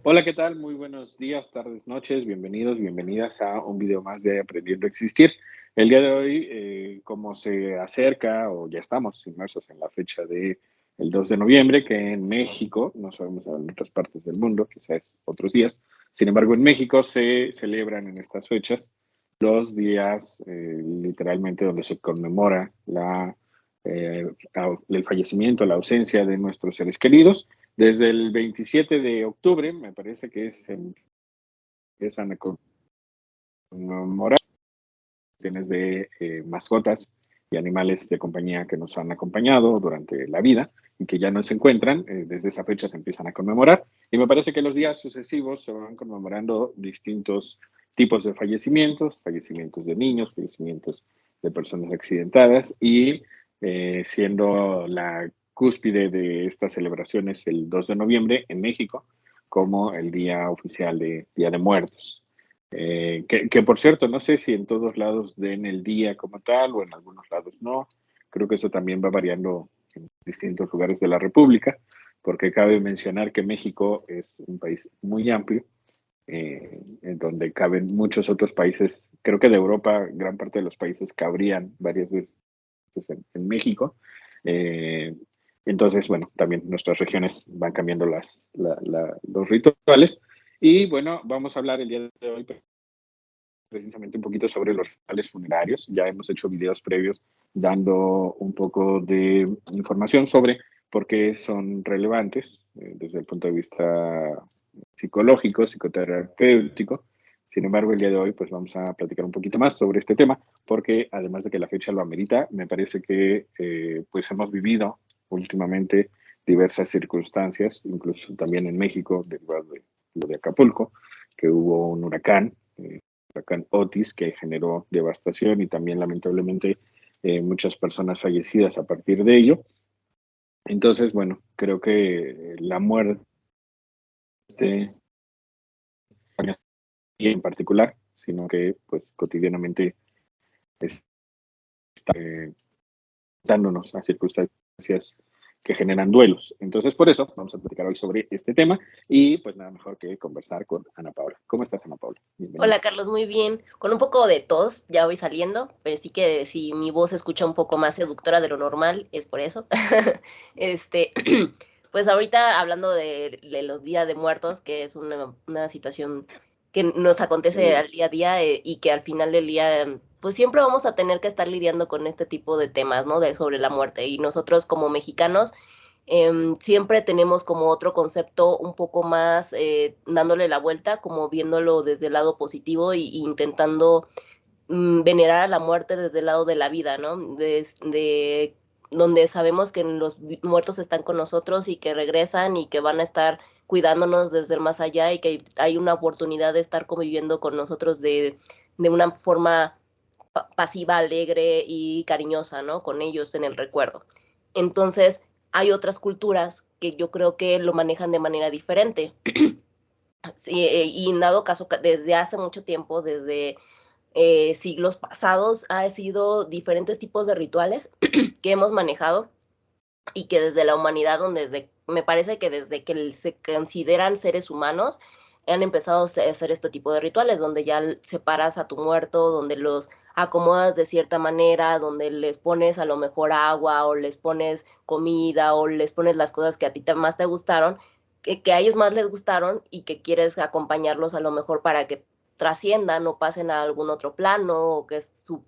Hola, ¿qué tal? Muy buenos días, tardes, noches. Bienvenidos, bienvenidas a un video más de Aprendiendo a Existir. El día de hoy, como se acerca o ya estamos inmersos en la fecha de el 2 de noviembre, que en México, no sabemos en otras partes del mundo, quizás otros días, sin embargo en México se celebran en estas fechas los días literalmente donde se conmemora el fallecimiento, la ausencia de nuestros seres queridos. Desde el 27 de octubre, me parece que empiezan a conmemorar cuestiones de mascotas y animales de compañía que nos han acompañado durante la vida y que ya no se encuentran. Desde esa fecha se empiezan a conmemorar. Y me parece que los días sucesivos se van conmemorando distintos tipos de fallecimientos, fallecimientos de niños, fallecimientos de personas accidentadas y siendo la cúspide de estas celebraciones el 2 de noviembre en México como el día oficial de Día de Muertos. Que por cierto, no sé si en todos lados den el día como tal o en algunos lados no. Creo que eso también va variando en distintos lugares de la República, porque cabe mencionar que México es un país muy amplio, en donde caben muchos otros países. Creo que de Europa, gran parte de los países cabrían varias veces en México. Eh, entonces, bueno, también nuestras regiones van cambiando los rituales. Y bueno, vamos a hablar el día de hoy precisamente un poquito sobre los rituales funerarios. Ya hemos hecho videos previos dando un poco de información sobre por qué son relevantes desde el punto de vista psicológico, psicoterapéutico. Sin embargo, el día de hoy pues vamos a platicar un poquito más sobre este tema porque además de que la fecha lo amerita, me parece que pues hemos vivido últimamente diversas circunstancias, incluso también en México, derivado de lo de Acapulco, que hubo un huracán Otis, que generó devastación y también lamentablemente muchas personas fallecidas a partir de ello. Entonces, bueno, creo que la muerte en particular, sino que pues cotidianamente está dándonos a circunstancias que generan duelos. Entonces, por eso vamos a platicar hoy sobre este tema y pues nada mejor que conversar con Ana Paula. ¿Cómo estás, Ana Paula? Bienvenida. Hola Carlos, muy bien. Con un poco de tos, ya voy saliendo, pero sí que si mi voz se escucha un poco más seductora de lo normal, es por eso. Este, pues ahorita hablando de los días de muertos, que es una situación que nos acontece al día a día y que al final del día, pues siempre vamos a tener que estar lidiando con este tipo de temas, ¿no? Sobre la muerte. Y nosotros como mexicanos siempre tenemos como otro concepto un poco más dándole la vuelta, como viéndolo desde el lado positivo y intentando venerar a la muerte desde el lado de la vida, ¿no? De donde sabemos que los muertos están con nosotros y que regresan y que van a estar cuidándonos desde el más allá y que hay una oportunidad de estar conviviendo con nosotros de una forma pasiva, alegre y cariñosa, ¿no? Con ellos en el recuerdo. Entonces, hay otras culturas que yo creo que lo manejan de manera diferente. Sí, y en dado caso, desde hace mucho tiempo, desde siglos pasados, ha sido diferentes tipos de rituales que hemos manejado y que desde la humanidad, me parece que desde que se consideran seres humanos, han empezado a hacer este tipo de rituales, donde ya separas a tu muerto, donde los acomodas de cierta manera, donde les pones a lo mejor agua o les pones comida o les pones las cosas que a ti más te gustaron, que a ellos más les gustaron y que quieres acompañarlos a lo mejor para que trasciendan o pasen a algún otro plano o que su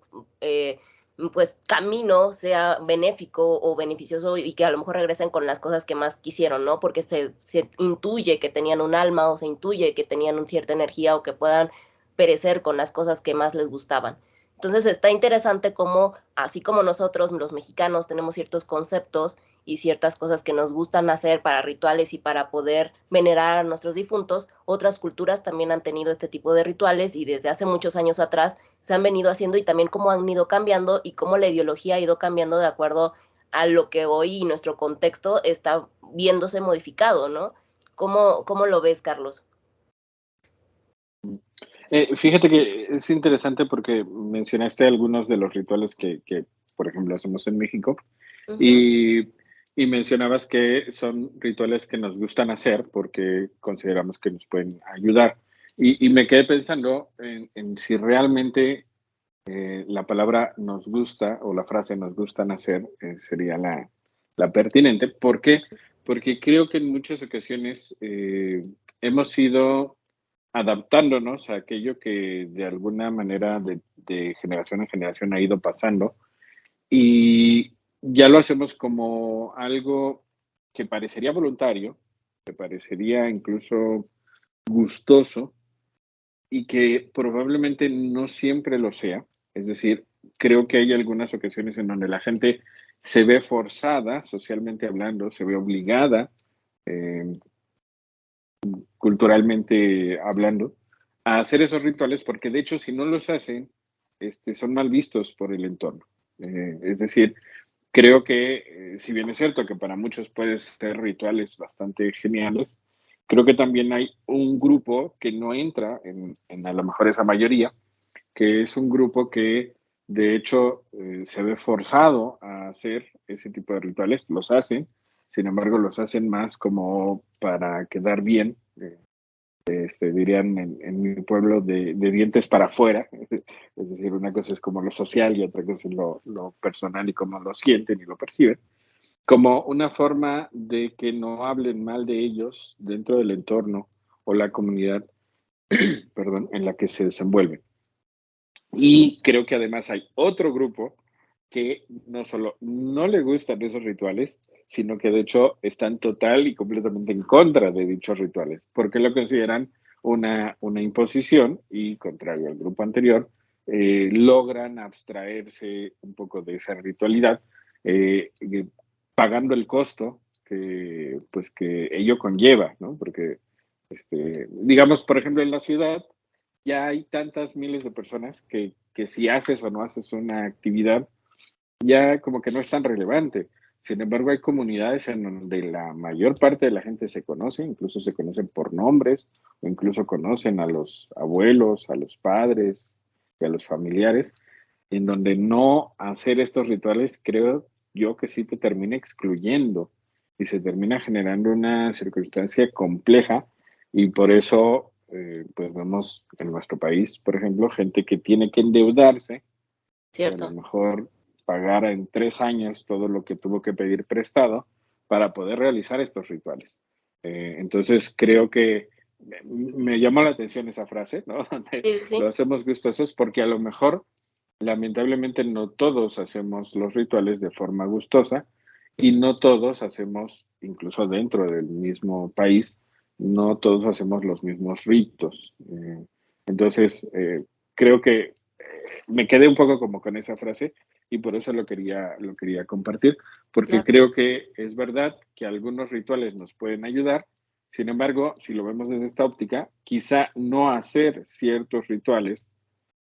pues camino sea benéfico o beneficioso y que a lo mejor regresen con las cosas que más quisieron, ¿no? Porque se intuye que tenían un alma o se intuye que tenían una cierta energía o que puedan perecer con las cosas que más les gustaban. Entonces está interesante cómo, así como nosotros los mexicanos tenemos ciertos conceptos y ciertas cosas que nos gustan hacer para rituales y para poder venerar a nuestros difuntos, otras culturas también han tenido este tipo de rituales y desde hace muchos años atrás se han venido haciendo y también cómo han ido cambiando y cómo la ideología ha ido cambiando de acuerdo a lo que hoy nuestro contexto está viéndose modificado, ¿no? ¿Cómo lo ves, Carlos? Fíjate que es interesante porque mencionaste algunos de los rituales por ejemplo, hacemos en México. Ujú. Y mencionabas que son rituales que nos gustan hacer porque consideramos que nos pueden ayudar. Y me quedé pensando en si realmente la palabra nos gusta o la frase nos gustan hacer sería la pertinente. ¿Por qué? Porque creo que en muchas ocasiones hemos ido adaptándonos a aquello que de alguna manera de generación en generación ha ido pasando y ya lo hacemos como algo que parecería voluntario, que parecería incluso gustoso y que probablemente no siempre lo sea. Es decir, creo que hay algunas ocasiones en donde la gente se ve forzada, socialmente hablando, se ve obligada, eh, culturalmente hablando, a hacer esos rituales porque de hecho si no los hacen, son mal vistos por el entorno. Es decir, creo que si bien es cierto que para muchos pueden ser rituales bastante geniales, creo que también hay un grupo que no entra en a lo mejor esa mayoría, que es un grupo que de hecho se ve forzado a hacer ese tipo de rituales, los hacen, sin embargo los hacen más como para quedar bien, dirían en mi pueblo, de dientes para afuera, es decir, una cosa es como lo social y otra cosa es lo personal y cómo lo sienten y lo perciben, como una forma de que no hablen mal de ellos dentro del entorno o la comunidad, perdón, en la que se desenvuelven. Y creo que además hay otro grupo que no solo no le gustan esos rituales, sino que de hecho están total y completamente en contra de dichos rituales, porque lo consideran una imposición y, contrario al grupo anterior, logran abstraerse un poco de esa ritualidad, eh, pagando el costo que, pues, que ello conlleva, ¿no? Porque, digamos, por ejemplo, en la ciudad, ya hay tantas miles de personas que si haces o no haces una actividad, ya como que no es tan relevante. Sin embargo, hay comunidades en donde la mayor parte de la gente se conoce, incluso se conocen por nombres, o incluso conocen a los abuelos, a los padres y a los familiares, en donde no hacer estos rituales creo yo que sí te termina excluyendo y se termina generando una circunstancia compleja y por eso pues vemos en nuestro país, por ejemplo, gente que tiene que endeudarse y a lo Cierto. mejor pagar en 3 años todo lo que tuvo que pedir prestado para poder realizar estos rituales. Entonces creo que me llamó la atención esa frase, ¿no? Donde Sí, sí, lo sí. hacemos gustosos porque a lo mejor, lamentablemente, no todos hacemos los rituales de forma gustosa y no todos hacemos, incluso dentro del mismo país, no todos hacemos los mismos ritos. Entonces, creo que me quedé un poco como con esa frase y por eso lo quería compartir, porque Claro. creo que es verdad que algunos rituales nos pueden ayudar, sin embargo, si lo vemos desde esta óptica, quizá no hacer ciertos rituales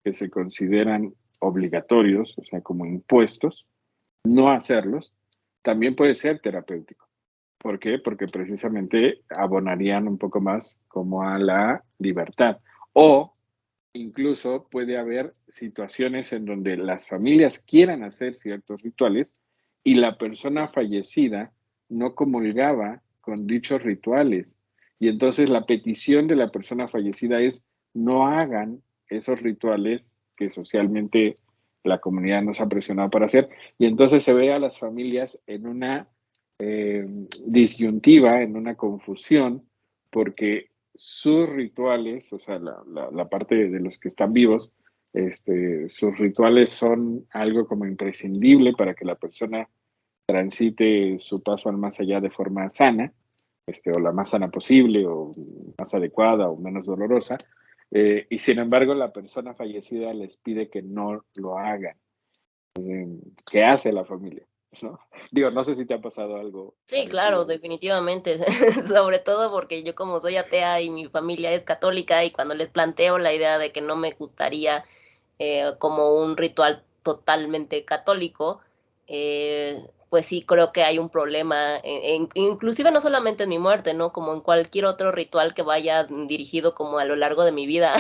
que se consideran obligatorios, o sea, como impuestos, no hacerlos, también puede ser terapéutico. ¿Por qué? Porque precisamente abonarían un poco más como a la libertad. O incluso puede haber situaciones en donde las familias quieran hacer ciertos rituales y la persona fallecida no comulgaba con dichos rituales. Y entonces la petición de la persona fallecida es no hagan esos rituales que socialmente la comunidad nos ha presionado para hacer. Y entonces se ve a las familias en una disyuntiva, en una confusión, porque sus rituales, o sea, la parte de los que están vivos, sus rituales son algo como imprescindible para que la persona transite su paso al más allá de forma sana, o la más sana posible, o más adecuada, o menos dolorosa, y sin embargo la persona fallecida les pide que no lo hagan. ¿Qué hace la familia? ¿No? Digo, no sé si te ha pasado algo Sí, claro, parecido. definitivamente. Sobre todo porque yo como soy atea y mi familia es católica y cuando les planteo la idea de que no me gustaría como un ritual totalmente católico, pues sí creo que hay un problema, inclusive no solamente en mi muerte, ¿no? Como en cualquier otro ritual que vaya dirigido como a lo largo de mi vida.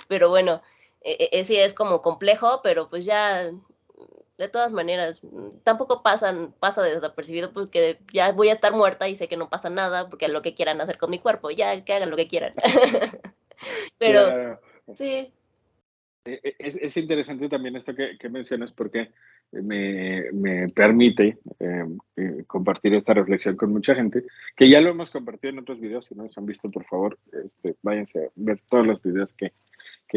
Pero bueno, sí es como complejo, pero pues ya de todas maneras, tampoco pasa desapercibido porque ya voy a estar muerta y sé que no pasa nada porque lo que quieran hacer con mi cuerpo, ya que hagan lo que quieran. Pero Claro. sí, Es interesante también esto que mencionas porque me permite compartir esta reflexión con mucha gente, que ya lo hemos compartido en otros videos. Si no los han visto, por favor, váyanse a ver todos los videos que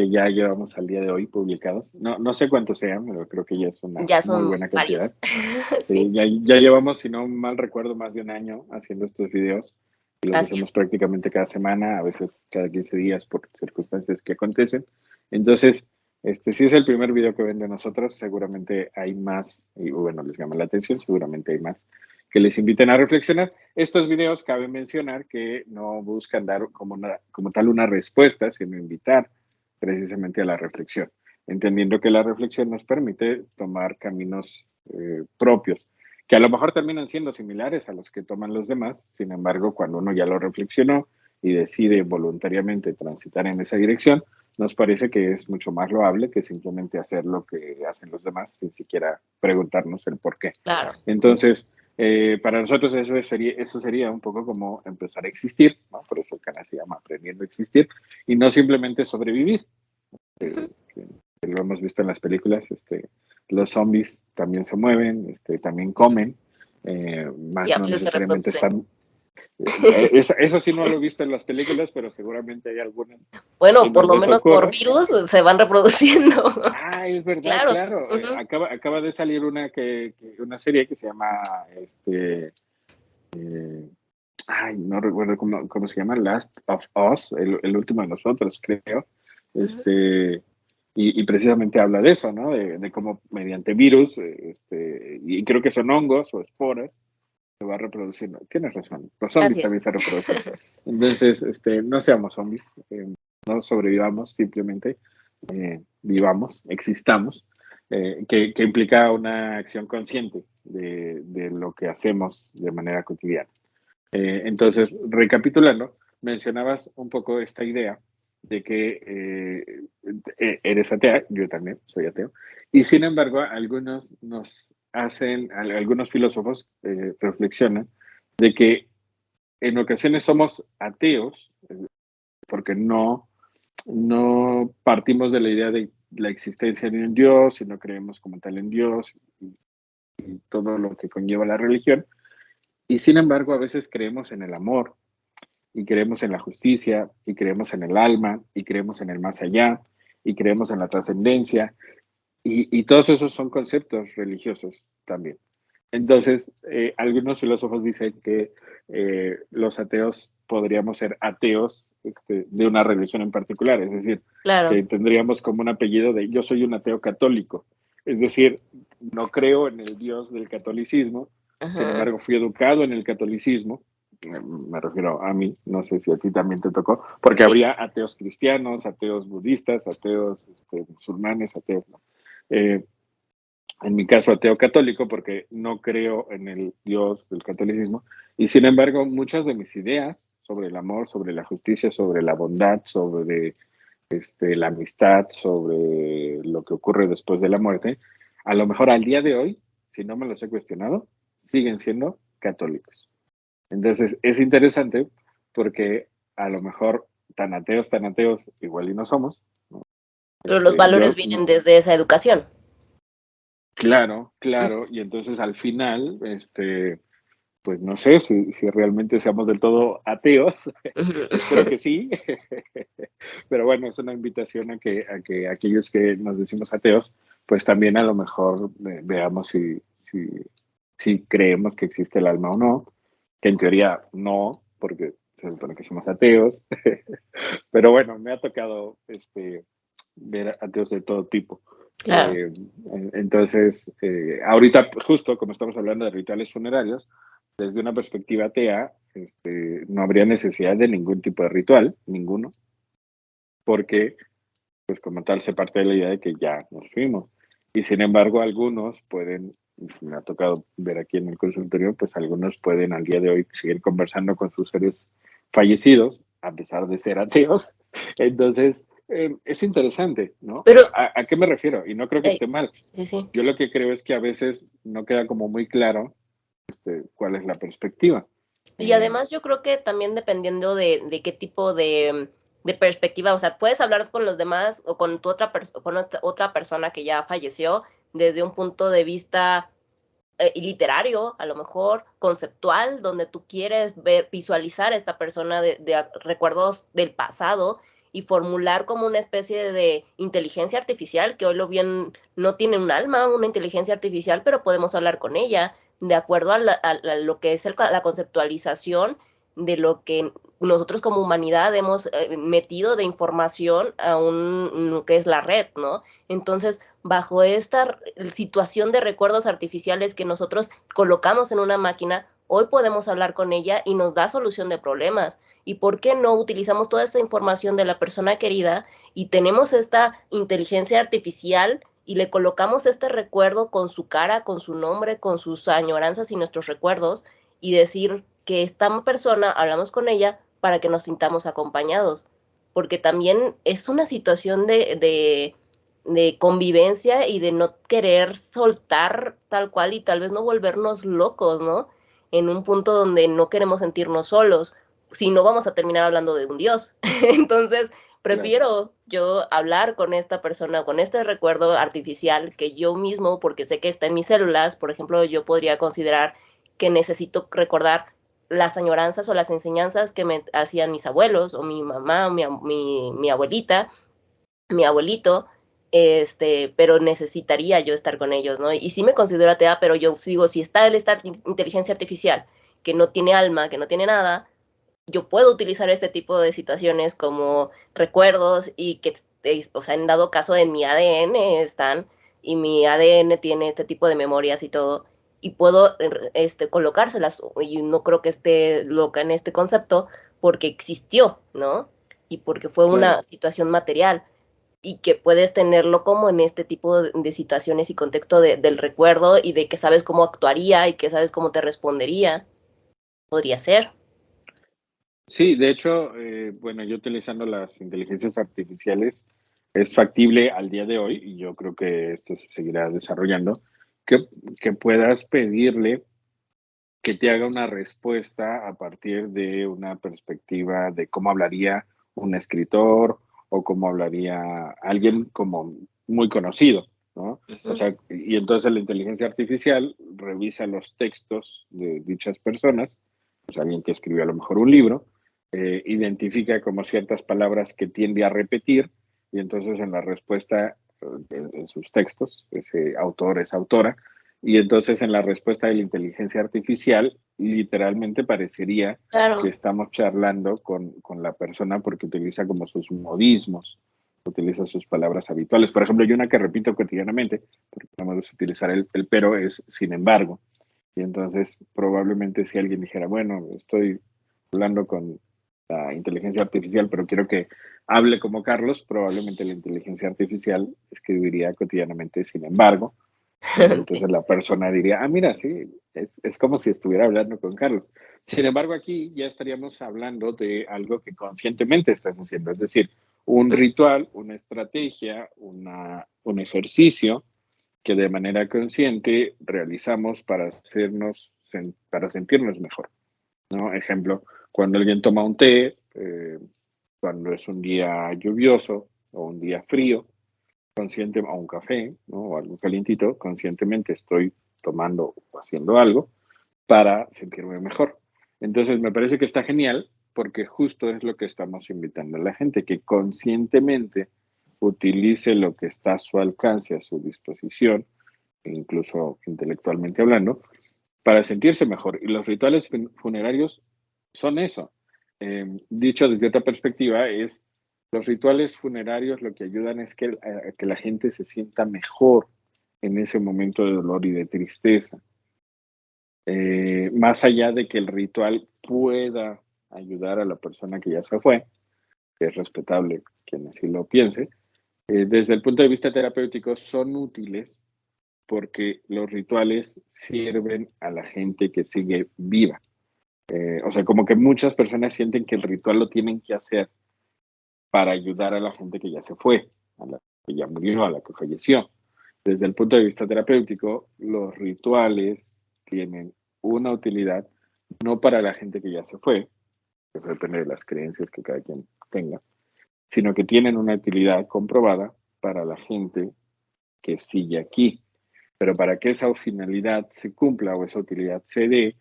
ya llevamos al día de hoy publicados. No sé cuántos sean, pero creo que ya es una ya muy son buena cantidad. varios. Sí, Sí, ya llevamos, si no mal recuerdo, más de un año haciendo estos videos y los así hacemos es. prácticamente cada semana, a veces cada 15 días por circunstancias que acontecen. Entonces, si es el primer video que ven de nosotros, seguramente hay más, y bueno, les llama la atención, seguramente hay más que les inviten a reflexionar. Estos videos cabe mencionar que no buscan dar como tal una respuesta, sino invitar precisamente a la reflexión, entendiendo que la reflexión nos permite tomar caminos propios, que a lo mejor terminan siendo similares a los que toman los demás. Sin embargo, cuando uno ya lo reflexionó y decide voluntariamente transitar en esa dirección, nos parece que es mucho más loable que simplemente hacer lo que hacen los demás sin siquiera preguntarnos el por qué. Claro. Entonces, para nosotros eso sería un poco como empezar a existir, ¿no? Por eso el canal se llama Aprendiendo a Existir, y no simplemente sobrevivir. Ujú. Que lo hemos visto en las películas, los zombies también se mueven, también comen, Y más a no veces se necesariamente reproducen. están. Eso sí no lo he visto en las películas, pero seguramente hay algunas Bueno, en por lo donde eso menos por ocurre. virus se van reproduciendo. Ah, es verdad, Claro. claro. Ujú, Acaba de salir una serie que se llama, ay, no recuerdo cómo se llama, Last of Us, el último de nosotros, creo. ujú. Este, y precisamente habla de eso, ¿no? De cómo mediante virus, y creo que son hongos o esporas, se va reproduciendo. Tienes razón, los zombies Así es. también se reproducen. Entonces, no seamos zombies, no sobrevivamos, simplemente vivamos, existamos, que implica una acción consciente de lo que hacemos de manera cotidiana. Entonces, recapitulando, mencionabas un poco esta idea de que eres atea, yo también soy ateo, y sin embargo, algunos filósofos reflexionan de que en ocasiones somos ateos porque no partimos de la idea de la existencia de un Dios y no creemos como tal en Dios y todo lo que conlleva la religión, y sin embargo, a veces creemos en el amor y creemos en la justicia, y creemos en el alma, y creemos en el más allá, y creemos en la trascendencia, y todos esos son conceptos religiosos también. Entonces, algunos filósofos dicen que los ateos podríamos ser ateos de una religión en particular, es decir, Claro. que tendríamos como un apellido de yo soy un ateo católico, es decir, no creo en el Dios del catolicismo, sin Ajá. embargo fui educado en el catolicismo, me refiero a mí, no sé si a ti también te tocó, porque Sí. habría ateos cristianos, ateos budistas, ateos musulmanes, ateos, ¿no? En mi caso ateo católico, porque no creo en el Dios del catolicismo, y sin embargo muchas de mis ideas sobre el amor, sobre la justicia, sobre la bondad, sobre la amistad, sobre lo que ocurre después de la muerte, a lo mejor al día de hoy, si no me los he cuestionado, siguen siendo católicos. Entonces es interesante porque a lo mejor tan ateos, igual y no somos, ¿no? Pero los valores Yo vienen desde esa educación. Claro, Ujú. claro, y entonces al final, pues no sé si realmente seamos del todo ateos, espero Ujú. que sí, pero bueno, es una invitación a que aquellos que nos decimos ateos, pues también a lo mejor veamos si, si creemos que existe el alma o no, que en teoría no, porque se supone que somos ateos, pero bueno, me ha tocado ver ateos de todo tipo. Claro. Entonces, ahorita, justo como estamos hablando de rituales funerarios, desde una perspectiva atea, no habría necesidad de ningún tipo de ritual, ninguno, porque, pues como tal, se parte de la idea de que ya nos fuimos. Y sin embargo, algunos pueden, me ha tocado ver aquí en el consultorio, pues algunos pueden al día de hoy seguir conversando con sus seres fallecidos, a pesar de ser ateos. Entonces, Es interesante, ¿no? Pero, ¿A qué me refiero? Y no creo que esté mal. sí, sí. Yo lo que creo es que a veces no queda como muy claro cuál es la perspectiva. Y además yo creo que también dependiendo de qué tipo de perspectiva, o sea, puedes hablar con los demás o con tu otra persona que ya falleció desde un punto de vista literario, a lo mejor conceptual, donde tú quieres ver, visualizar a esta persona de recuerdos del pasado y formular como una especie de inteligencia artificial, que hoy lo bien no tiene un alma, una inteligencia artificial, pero podemos hablar con ella de acuerdo a lo que es la conceptualización de lo que nosotros como humanidad hemos metido de información a un que es la red, ¿no? Entonces, bajo esta situación de recuerdos artificiales que nosotros colocamos en una máquina, hoy podemos hablar con ella y nos da solución de problemas. ¿Y por qué no utilizamos toda esta información de la persona querida y tenemos esta inteligencia artificial y le colocamos este recuerdo con su cara, con su nombre, con sus añoranzas y nuestros recuerdos y decir que esta persona, hablamos con ella para que nos sintamos acompañados? Porque también es una situación de convivencia y de no querer soltar tal cual y tal vez no volvernos locos, ¿no? En un punto donde no queremos sentirnos solos, si no vamos a terminar hablando de un Dios. Entonces, prefiero yo hablar con esta persona, con este recuerdo artificial que yo mismo, porque sé que está en mis células, por ejemplo, yo podría considerar que necesito recordar las añoranzas o las enseñanzas que me hacían mis abuelos o mi mamá o mi abuelita, mi abuelito, pero necesitaría yo estar con ellos, ¿no? Y sí me considero atea, pero yo digo, si está esta inteligencia artificial que no tiene alma, que no tiene nada, yo puedo utilizar este tipo de situaciones como recuerdos y que, o sea, en dado caso en mi ADN están y mi ADN tiene este tipo de memorias y todo y puedo colocárselas y no creo que esté loca en este concepto porque existió, ¿no? Y porque fue Claro. una situación material y que puedes tenerlo como en este tipo de situaciones y contexto del recuerdo y de que sabes cómo actuaría y que sabes cómo te respondería. Podría ser. Sí, de hecho, bueno, yo utilizando las inteligencias artificiales es factible al día de hoy, y yo creo que esto se seguirá desarrollando, que, que puedas pedirle que te haga una respuesta a partir de una perspectiva de cómo hablaría un escritor o cómo hablaría alguien como muy conocido, ¿no? O Ujú. sea, y entonces la inteligencia artificial revisa los textos de dichas personas, pues alguien que escribió a lo mejor un libro, identifica como ciertas palabras que tiende a repetir y entonces en la respuesta, en sus textos, ese autor, esa autora, y entonces en la respuesta de la inteligencia artificial, literalmente parecería que Claro. estamos charlando con la persona porque utiliza como sus modismos, utiliza sus palabras habituales. Por ejemplo, yo una que repito cotidianamente, porque no me gusta utilizar el pero, es sin embargo. Y entonces probablemente si alguien dijera, bueno, estoy hablando con la inteligencia artificial, pero quiero que hable como Carlos, probablemente la inteligencia artificial escribiría cotidianamente sin embargo, y Sí. entonces la persona diría, ah, mira, sí, es como si estuviera hablando con Carlos. Sin embargo, aquí ya estaríamos hablando de algo que conscientemente estás haciendo, es decir, un ritual, una estrategia, un ejercicio que de manera consciente realizamos para para sentirnos mejor, ¿no? Ejemplo, cuando alguien toma un té, cuando es un día lluvioso o un día frío, consciente, o un café, ¿no? O algo calientito, conscientemente estoy tomando o haciendo algo para sentirme mejor. Entonces, me parece que está genial porque justo es lo que estamos invitando a la gente, que conscientemente utilice lo que está a su alcance, a su disposición, incluso intelectualmente hablando, para sentirse mejor. Y los rituales funerarios son eso. Dicho desde otra perspectiva, es los rituales funerarios lo que ayudan es que la gente se sienta mejor en ese momento de dolor y de tristeza. Más allá de que el ritual pueda ayudar a la persona que ya se fue, que es respetable quien así lo piense, desde el punto de vista terapéutico son útiles porque los rituales sirven a la gente que sigue viva. O sea, como que muchas personas sienten que el ritual lo tienen que hacer para ayudar a la gente que ya se fue, a la que ya murió, a la que falleció. Desde el punto de vista terapéutico, los rituales tienen una utilidad no para la gente que ya se fue, que depende de las creencias que cada quien tenga, sino que tienen una utilidad comprobada para la gente que sigue aquí. Pero para que esa finalidad se cumpla o esa utilidad se dé,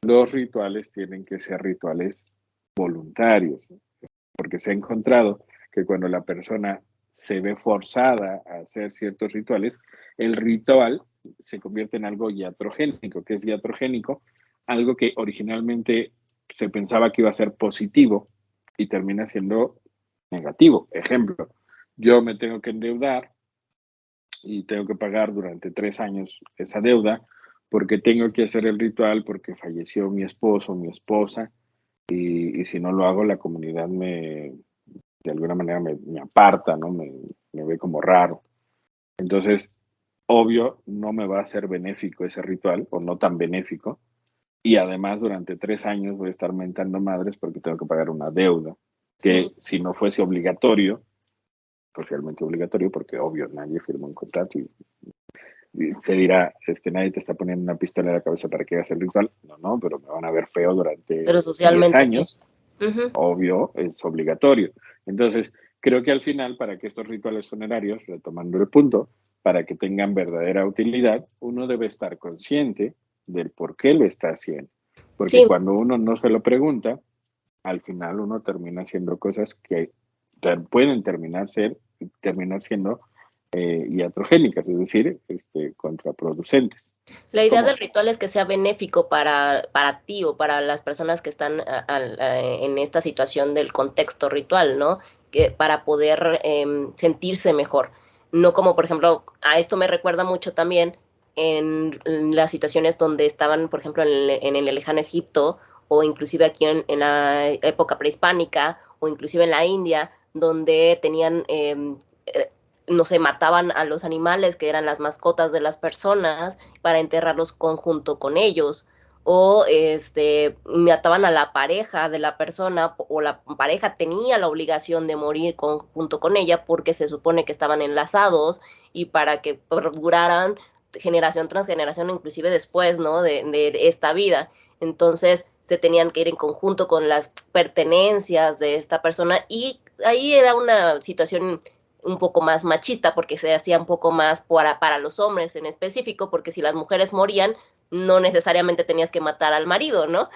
los rituales tienen que ser rituales voluntarios, porque se ha encontrado que cuando la persona se ve forzada a hacer ciertos rituales, el ritual se convierte en algo iatrogénico. ¿Qué es iatrogénico? Algo que originalmente se pensaba que iba a ser positivo y termina siendo negativo. Ejemplo, yo me tengo que endeudar y tengo que pagar durante 3 años esa deuda porque tengo que hacer el ritual porque falleció mi esposo, mi esposa, y si no lo hago, la comunidad de alguna manera me aparta, ¿no? Me ve como raro. Entonces, obvio, no me va a ser benéfico ese ritual, o no tan benéfico, y además durante 3 años voy a estar mentando madres porque tengo que pagar una deuda, que Sí. si no fuese obligatorio, socialmente obligatorio, porque obvio, nadie firma un contrato y se dirá, nadie te está poniendo una pistola en la cabeza para que hagas el ritual. No, no, pero me van a ver feo durante Pero 10 socialmente sí. años. Obvio, es obligatorio. Entonces, creo que al final, para que estos rituales funerarios, retomando el punto, para que tengan verdadera utilidad, uno debe estar consciente del por qué lo está haciendo. Porque Sí, cuando uno no se lo pregunta, al final uno termina haciendo cosas que pueden terminar siendo iatrogénicas, es decir, contraproducentes. la idea ¿Cómo del ves? ritual es que sea benéfico para ti o para las personas que están en esta situación del contexto ritual, ¿no? Que para poder sentirse mejor. No como, por ejemplo, a esto me recuerda mucho también en las situaciones donde estaban, por ejemplo, en el lejano Egipto o inclusive aquí en la época prehispánica o inclusive en la India, donde tenían no sé, mataban a los animales que eran las mascotas de las personas para enterrarlos junto con ellos o mataban a la pareja de la persona o la pareja tenía la obligación de morir junto con ella porque se supone que estaban enlazados y para que duraran generación tras generación, inclusive después, ¿no? De esta vida. Entonces se tenían que ir en conjunto con las pertenencias de esta persona y ahí era una situación un poco más machista porque se hacía un poco más para los hombres en específico, porque si las mujeres morían, no necesariamente tenías que matar al marido, ¿no?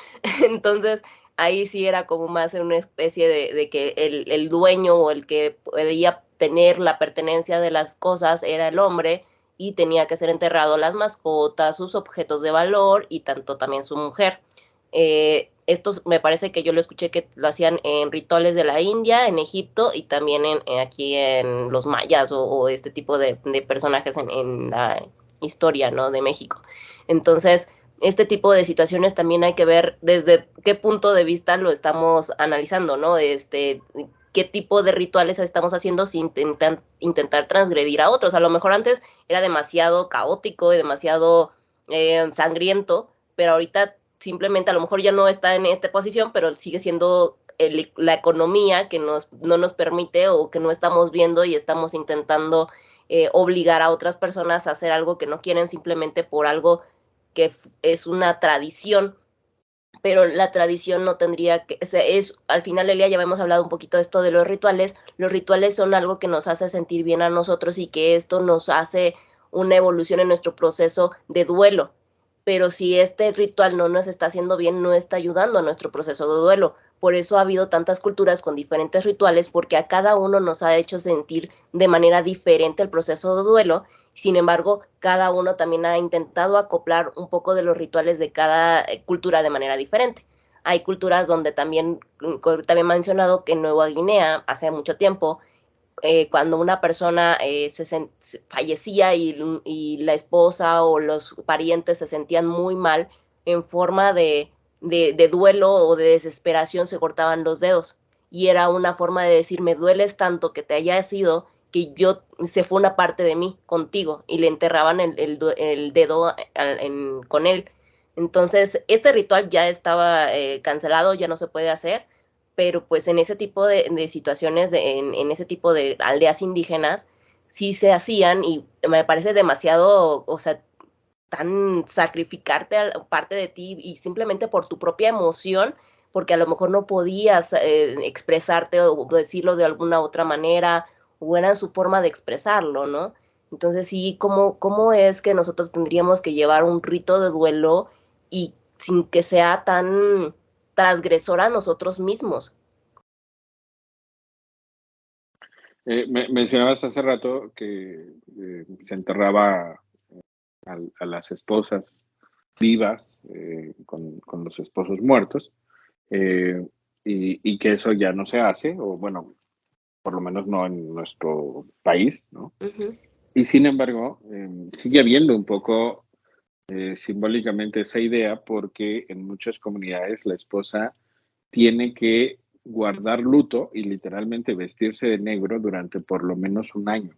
Entonces, ahí sí era como más una especie de que el dueño o el que podía tener la pertenencia de las cosas era el hombre y tenía que ser enterrado las mascotas, sus objetos de valor y tanto también su mujer. Esto me parece que yo lo escuché que lo hacían en rituales de la India, en Egipto y también aquí en los mayas o este tipo de personajes en la historia, ¿no? De México. Entonces, este tipo de situaciones también hay que ver desde qué punto de vista lo estamos analizando, ¿no? Qué tipo de rituales estamos haciendo sin intentar transgredir a otros. A lo mejor antes era demasiado caótico y demasiado sangriento, pero ahorita simplemente a lo mejor ya no está en esta posición, pero sigue siendo la economía que no nos permite o que no estamos viendo y estamos intentando obligar a otras personas a hacer algo que no quieren simplemente por algo que es una tradición, pero la tradición no tendría que, al final del día ya hemos hablado un poquito de esto de los rituales son algo que nos hace sentir bien a nosotros y que esto nos hace una evolución en nuestro proceso de duelo, pero si este ritual no nos está haciendo bien, no está ayudando a nuestro proceso de duelo. Por eso ha habido tantas culturas con diferentes rituales, porque a cada uno nos ha hecho sentir de manera diferente el proceso de duelo. Sin embargo, cada uno también ha intentado acoplar un poco de los rituales de cada cultura de manera diferente. Hay culturas donde también mencionado que en Nueva Guinea, hace mucho tiempo, cuando una persona fallecía y la esposa o los parientes se sentían muy mal, en forma de duelo o de desesperación se cortaban los dedos. Y era una forma de decir, me dueles tanto que te hayas ido, que se fue una parte de mí contigo, y le enterraban el dedo con él. Entonces, este ritual ya estaba cancelado, ya no se puede hacer, pero pues en ese tipo de situaciones, en ese tipo de aldeas indígenas, sí se hacían y me parece demasiado, o sea, tan sacrificarte a parte de ti y simplemente por tu propia emoción, porque a lo mejor no podías expresarte o decirlo de alguna otra manera, o era su forma de expresarlo, ¿no? Entonces sí, ¿cómo es que nosotros tendríamos que llevar un rito de duelo y sin que sea tan transgresor a nosotros mismos? Mencionabas hace rato que se enterraba a las esposas vivas con los esposos muertos, eh, y que eso ya no se hace, o bueno, por lo menos no en nuestro país, ¿no? Ujú. Y sin embargo, sigue habiendo un poco simbólicamente esa idea porque en muchas comunidades la esposa tiene que guardar luto y literalmente vestirse de negro durante por lo menos un año.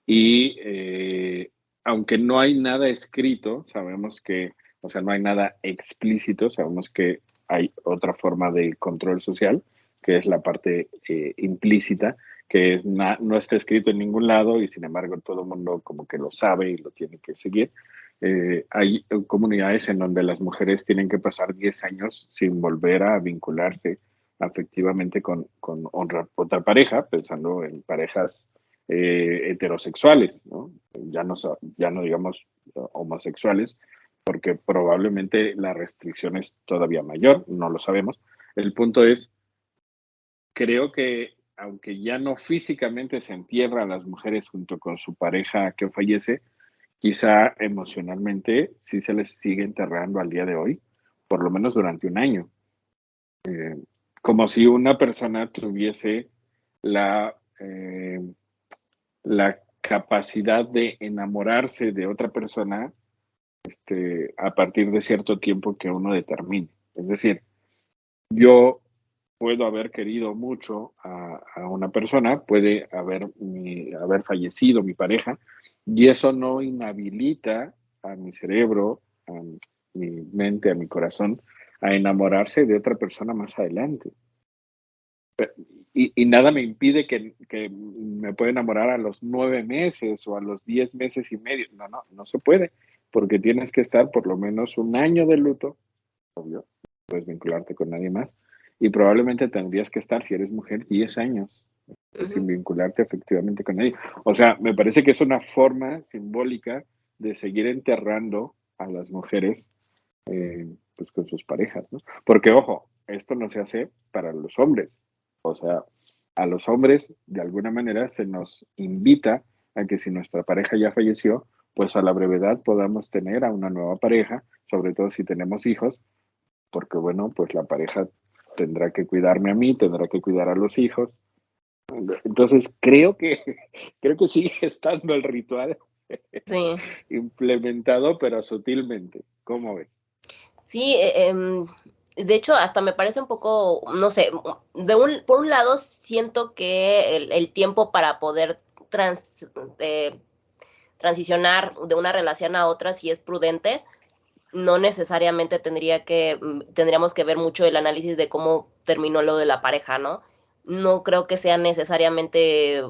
Y aunque no hay nada escrito, sabemos que, o sea, no hay nada explícito, sabemos que hay otra forma de control social, que es la parte implícita, que es no está escrito en ningún lado y sin embargo todo el mundo como que lo sabe y lo tiene que seguir. Hay comunidades en donde las mujeres tienen que pasar 10 años sin volver a vincularse afectivamente con otra pareja, pensando en parejas heterosexuales, ¿no? Ya no digamos homosexuales, porque probablemente la restricción es todavía mayor, no lo sabemos. El punto es, creo que aunque ya no físicamente se entierra a las mujeres junto con su pareja que fallece, quizá emocionalmente sí se les sigue enterrando al día de hoy, por lo menos durante un año. Como si una persona tuviese la, la capacidad de enamorarse de otra persona a partir de cierto tiempo que uno determine. Es decir, yo puedo haber querido mucho a una persona, puede haber fallecido mi pareja, y eso no inhabilita a mi cerebro, a mi mente, a mi corazón, a enamorarse de otra persona más adelante. Y nada me impide que me pueda enamorar a los 9 meses o a los 10 meses y medio. No, no, no se puede, porque tienes que estar por lo menos un año de luto, obvio, no puedes vincularte con nadie más, y probablemente tendrías que estar, si eres mujer, 10 años sin Ujú. vincularte efectivamente con nadie. O sea, me parece que es una forma simbólica de seguir enterrando a las mujeres pues con sus parejas, ¿no? Porque, ojo, esto no se hace para los hombres. O sea, a los hombres, de alguna manera, se nos invita a que si nuestra pareja ya falleció, pues a la brevedad podamos tener a una nueva pareja, sobre todo si tenemos hijos, porque bueno, pues la pareja tendrá que cuidarme a mí, tendrá que cuidar a los hijos. Entonces, creo que sigue estando el ritual Sí. implementado, pero sutilmente. ¿Cómo ves? Sí, de hecho, hasta me parece un poco, no sé, por un lado siento que el tiempo para poder eh, transicionar de una relación a otra si es prudente, no necesariamente tendríamos que ver mucho el análisis de cómo terminó lo de la pareja, ¿no? No creo que sea necesariamente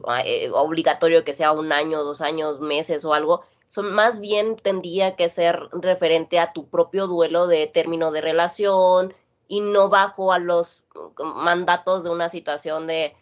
obligatorio que sea un año, 2 años, meses o algo. Más bien tendría que ser referente a tu propio duelo de término de relación y no bajo a los mandatos de una situación de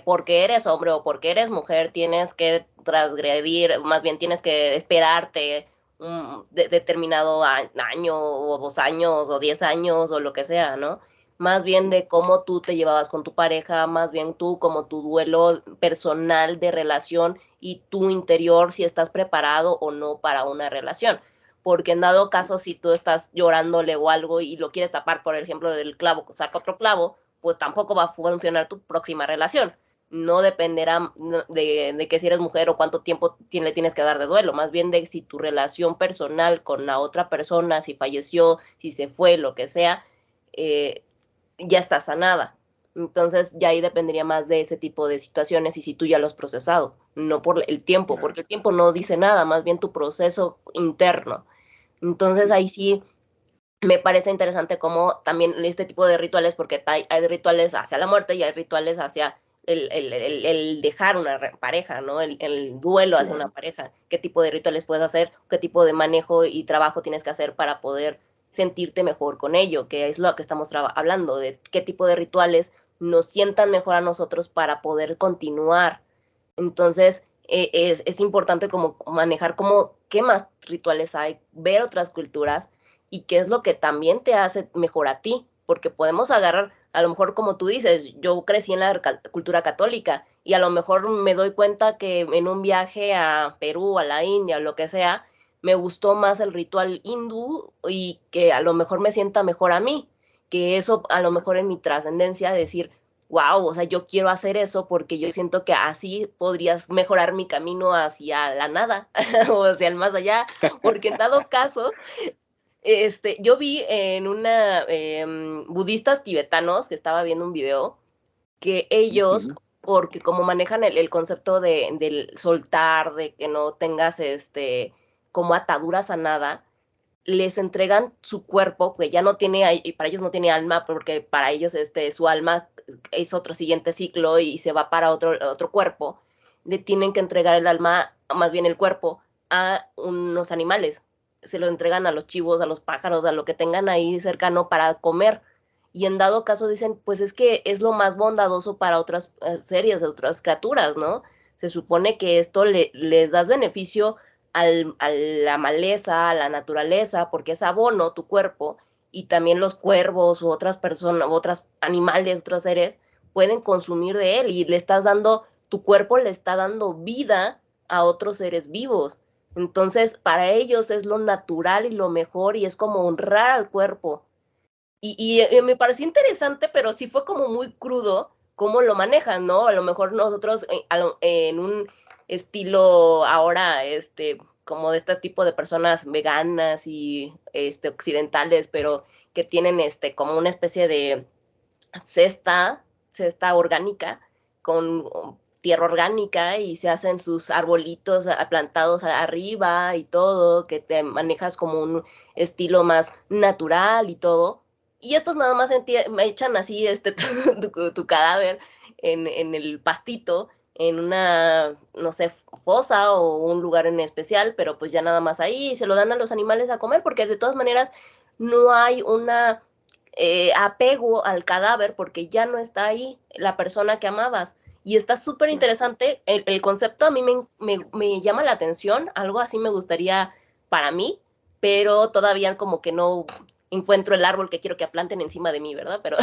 porque eres hombre o porque eres mujer tienes que transgredir, más bien tienes que esperarte un determinado año o 2 años o 10 años o lo que sea, ¿no? Más bien de cómo tú te llevabas con tu pareja, más bien tú como tu duelo personal de relación y tu interior si estás preparado o no para una relación. Porque en dado caso, si tú estás llorándole o algo y lo quieres tapar, por ejemplo, del clavo, saca otro clavo, pues tampoco va a funcionar tu próxima relación. No dependerá de que si eres mujer o cuánto tiempo le tienes que dar de duelo, más bien de si tu relación personal con la otra persona, si falleció, si se fue, lo que sea, eh, ya está sanada. Entonces ya ahí dependería más de ese tipo de situaciones y si tú ya lo has procesado, no por el tiempo, Claro. porque el tiempo no dice nada, más bien tu proceso interno. Entonces ahí sí me parece interesante cómo también este tipo de rituales, porque hay rituales hacia la muerte y hay rituales hacia el dejar una pareja, ¿no? El duelo hacia una Claro. pareja. ¿Qué tipo de rituales puedes hacer? ¿Qué tipo de manejo y trabajo tienes que hacer para poder sentirte mejor con ello? Que es lo que estamos hablando, de qué tipo de rituales nos sientan mejor a nosotros para poder continuar. Entonces, es importante como manejar como qué más rituales hay, ver otras culturas y qué es lo que también te hace mejor a ti, porque podemos agarrar, a lo mejor como tú dices, yo crecí en la cultura católica y a lo mejor me doy cuenta que en un viaje a Perú, a la India, o lo que sea, me gustó más el ritual hindú y que a lo mejor me sienta mejor a mí, que eso a lo mejor en mi trascendencia decir, wow, o sea, yo quiero hacer eso porque yo siento que así podrías mejorar mi camino hacia la nada o hacia el más allá, porque en dado caso, yo vi en una budistas tibetanos que estaba viendo un video que ellos, Ujú. porque como manejan el concepto del soltar, de que no tengas como ataduras a nada, les entregan su cuerpo, que ya no tiene, y para ellos no tiene alma, porque para ellos su alma es otro siguiente ciclo y se va para otro cuerpo, le tienen que entregar el alma, más bien el cuerpo, a unos animales. Se lo entregan a los chivos, a los pájaros, a lo que tengan ahí cercano para comer. Y en dado caso dicen, pues es que es lo más bondadoso para otras series, otras criaturas, ¿no? Se supone que esto les das beneficio a la maleza, a la naturaleza, porque es abono tu cuerpo, y también los cuervos u otras personas, otros animales, otros seres, pueden consumir de él y le estás dando, tu cuerpo le está dando vida a otros seres vivos. Entonces, para ellos es lo natural y lo mejor y es como honrar al cuerpo. Y me pareció interesante, pero sí fue como muy crudo cómo lo manejan, ¿no? A lo mejor nosotros en un estilo ahora, como de este tipo de personas veganas y occidentales, pero que tienen como una especie de cesta, cesta orgánica con tierra orgánica y se hacen sus arbolitos plantados arriba y todo, que te manejas como un estilo más natural y todo. Y estos nada más echan así tu cadáver en el pastito, en una, no sé, fosa o un lugar en especial, pero pues ya nada más ahí y se lo dan a los animales a comer porque de todas maneras no hay una apego al cadáver porque ya no está ahí la persona que amabas. Y está súper interesante, el concepto a mí me llama la atención, algo así me gustaría para mí, pero todavía como que no encuentro el árbol que quiero que planten encima de mí, ¿verdad? Pero,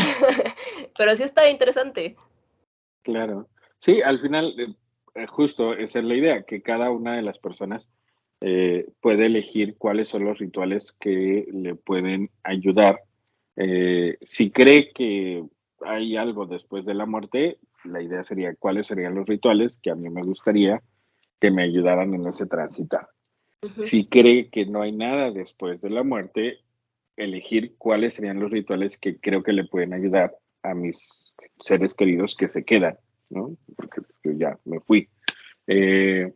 pero sí está interesante. Claro. Sí, al final, justo esa es la idea, que cada una de las personas puede elegir cuáles son los rituales que le pueden ayudar. Si cree que hay algo después de la muerte, la idea sería cuáles serían los rituales que a mí me gustaría que me ayudaran en ese transitar. Ujú. Si cree que no hay nada después de la muerte, elegir cuáles serían los rituales que creo que le pueden ayudar a mis seres queridos que se quedan, ¿no? Porque yo ya me fui. Eh,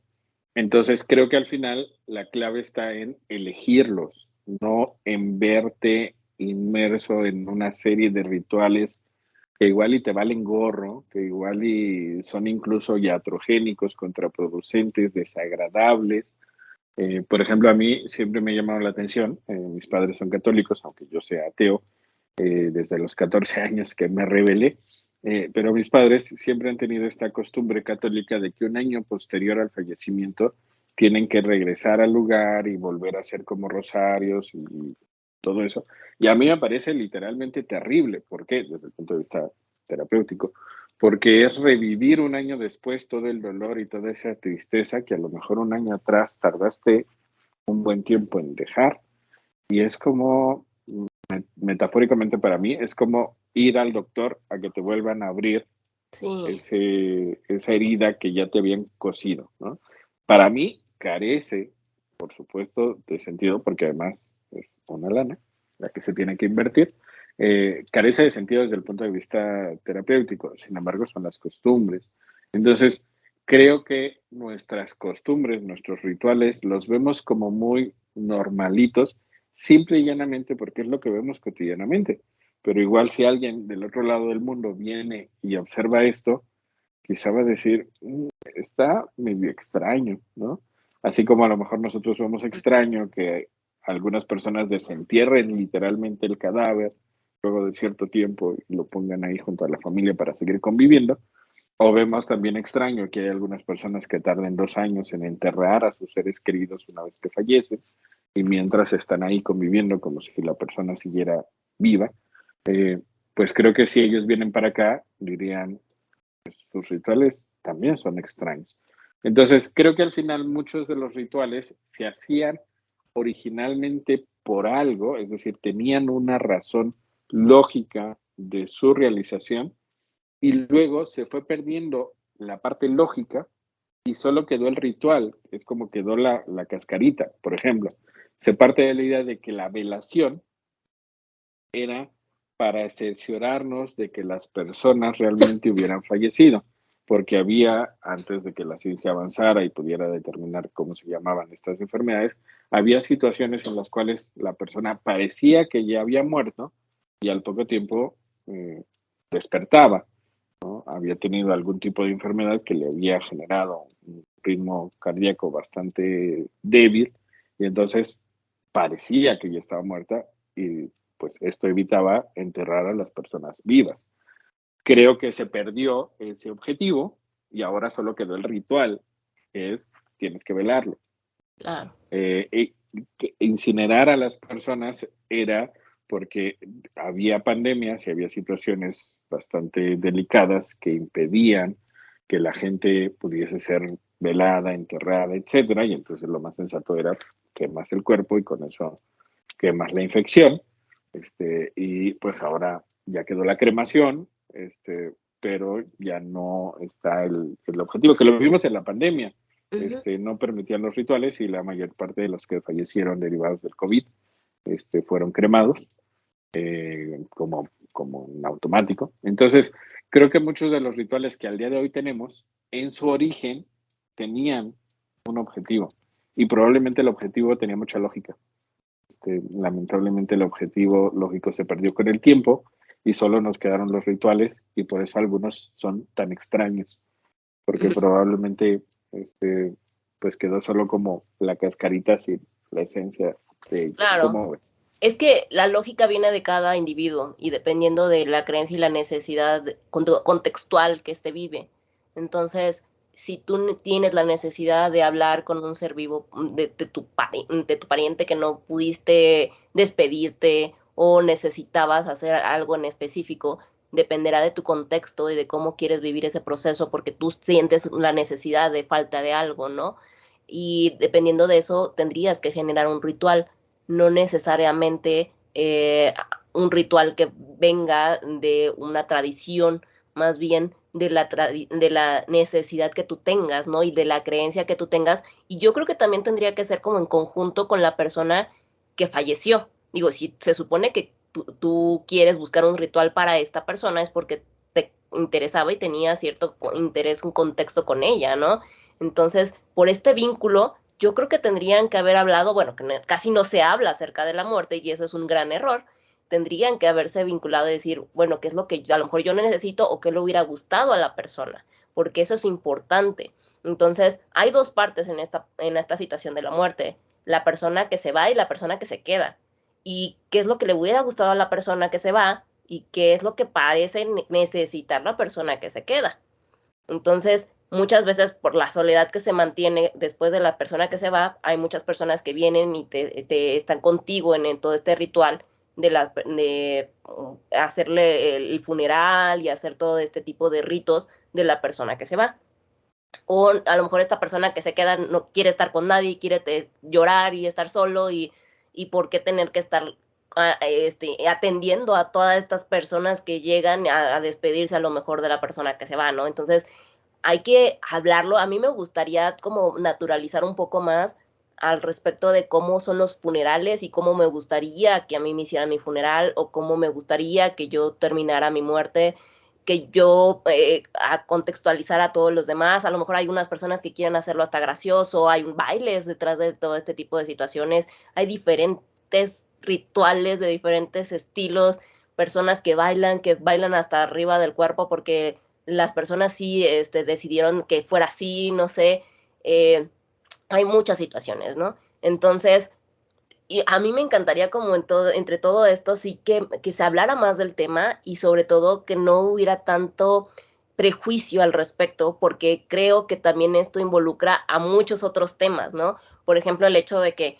entonces creo que al final la clave está en elegirlos, no en verte inmerso en una serie de rituales que igual y te valen gorro, que igual y son incluso iatrogénicos, contraproducentes, desagradables. Por ejemplo, a mí siempre me ha llamado la atención, mis padres son católicos, aunque yo sea ateo, desde los 14 años que me rebelé, pero mis padres siempre han tenido esta costumbre católica de que un año posterior al fallecimiento tienen que regresar al lugar y volver a hacer como rosarios y todo eso. Y a mí me parece literalmente terrible. ¿Por qué? Desde el punto de vista terapéutico. Porque es revivir un año después todo el dolor y toda esa tristeza que a lo mejor un año atrás tardaste un buen tiempo en dejar. Y es como, metafóricamente para mí, es como ir al doctor a que te vuelvan a abrir Sí. esa herida que ya te habían cosido, ¿no? Para mí carece, por supuesto, de sentido, porque además es una lana la que se tiene que invertir, carece de sentido desde el punto de vista terapéutico, sin embargo son las costumbres. Entonces, creo que nuestras costumbres, nuestros rituales, los vemos como muy normalitos simple y llanamente porque es lo que vemos cotidianamente. Pero igual si alguien del otro lado del mundo viene y observa esto, quizá va a decir, está medio extraño, ¿no? Así como a lo mejor nosotros vemos extraño que algunas personas desentierren literalmente el cadáver luego de cierto tiempo y lo pongan ahí junto a la familia para seguir conviviendo, o vemos también extraño que hay algunas personas que tarden 2 años en enterrar a sus seres queridos una vez que fallecen y mientras están ahí conviviendo como si la persona siguiera viva. Pues creo que si ellos vienen para acá, dirían, sus rituales también son extraños. Entonces, creo que al final muchos de los rituales se hacían originalmente por algo, es decir, tenían una razón lógica de su realización y luego se fue perdiendo la parte lógica y solo quedó el ritual, es como quedó la cascarita, por ejemplo. Se parte de la idea de que la velación era para cerciorarnos de que las personas realmente hubieran fallecido, porque había, antes de que la ciencia avanzara y pudiera determinar cómo se llamaban estas enfermedades, había situaciones en las cuales la persona parecía que ya había muerto y al poco tiempo despertaba, ¿no? Había tenido algún tipo de enfermedad que le había generado un ritmo cardíaco bastante débil y entonces parecía que ya estaba muerta y pues esto evitaba enterrar a las personas vivas. Creo que se perdió ese objetivo y ahora solo quedó el ritual, que es tienes que velarlo. Claro. Incinerar a las personas era porque había pandemias y había situaciones bastante delicadas que impedían que la gente pudiese ser velada, enterrada, etcétera, y entonces lo más sensato era quemas el cuerpo y con eso quemas la infección, y pues ahora ya quedó la cremación, pero ya no está el objetivo, que lo vimos en la pandemia. No permitían los rituales y la mayor parte de los que fallecieron derivados del COVID fueron cremados como en automático. Entonces, creo que muchos de los rituales que al día de hoy tenemos, en su origen, tenían un objetivo y probablemente el objetivo tenía mucha lógica. Lamentablemente el objetivo lógico se perdió con el tiempo y solo nos quedaron los rituales y por eso algunos son tan extraños, porque probablemente pues quedó solo como la cascarita sin la esencia de Claro. cómo ves. Es que la lógica viene de cada individuo y dependiendo de la creencia y la necesidad contextual que éste vive. Entonces, si tú tienes la necesidad de hablar con un ser vivo de tu pariente que no pudiste despedirte o necesitabas hacer algo en específico, dependerá de tu contexto y de cómo quieres vivir ese proceso porque tú sientes la necesidad de falta de algo, ¿no? Y dependiendo de eso, tendrías que generar un ritual, no necesariamente un ritual que venga de una tradición, más bien de la necesidad que tú tengas, ¿no? Y de la creencia que tú tengas. Y yo creo que también tendría que ser como en conjunto con la persona que falleció. Digo, si se supone que tú quieres buscar un ritual para esta persona es porque te interesaba y tenía cierto interés, un contexto con ella, ¿no? Entonces, por este vínculo, yo creo que tendrían que haber hablado, bueno, que casi no se habla acerca de la muerte y eso es un gran error. Tendrían que haberse vinculado y decir, bueno, qué es lo que a lo mejor yo necesito o qué le hubiera gustado a la persona, porque eso es importante. Entonces, hay dos partes en esta situación de la muerte, la persona que se va y la persona que se queda. Y qué es lo que le hubiera gustado a la persona que se va y qué es lo que parece necesitar la persona que se queda. Entonces, muchas veces por la soledad que se mantiene después de la persona que se va, hay muchas personas que vienen y te están contigo en todo este ritual de hacerle el funeral y hacer todo este tipo de ritos de la persona que se va. O a lo mejor esta persona que se queda no quiere estar con nadie, quiere llorar y estar solo y por qué tener que estar atendiendo a todas estas personas que llegan a despedirse a lo mejor de la persona que se va, ¿no? Entonces, hay que hablarlo. A mí me gustaría como naturalizar un poco más al respecto de cómo son los funerales y cómo me gustaría que a mí me hicieran mi funeral o cómo me gustaría que yo terminara mi muerte, que yo contextualizar a todos los demás. A lo mejor hay unas personas que quieren hacerlo hasta gracioso, hay bailes detrás de todo este tipo de situaciones, hay diferentes rituales, de diferentes estilos, personas que bailan hasta arriba del cuerpo porque las personas sí decidieron que fuera así, no sé, hay muchas situaciones, ¿no? Entonces, y a mí me encantaría como entre todo esto sí que se hablara más del tema y sobre todo que no hubiera tanto prejuicio al respecto, porque creo que también esto involucra a muchos otros temas, ¿no? Por ejemplo, el hecho de que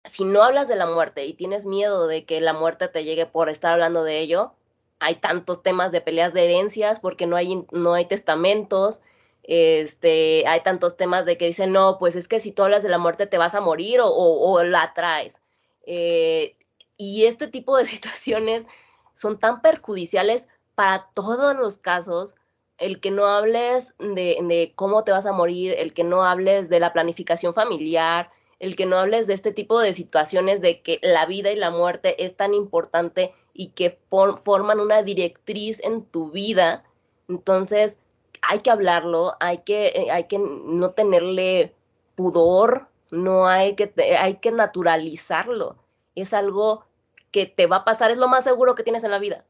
si no hablas de la muerte y tienes miedo de que la muerte te llegue por estar hablando de ello, hay tantos temas de peleas de herencias porque no hay testamentos, hay tantos temas de que dicen, no, pues es que si tú hablas de la muerte te vas a morir o la traes. Y este tipo de situaciones son tan perjudiciales para todos los casos, el que no hables de cómo te vas a morir, el que no hables de la planificación familiar, el que no hables de este tipo de situaciones de que la vida y la muerte es tan importante y que forman una directriz en tu vida. Entonces, hay que hablarlo, hay que no tenerle pudor, no hay que naturalizarlo. Es algo que te va a pasar, es lo más seguro que tienes en la vida,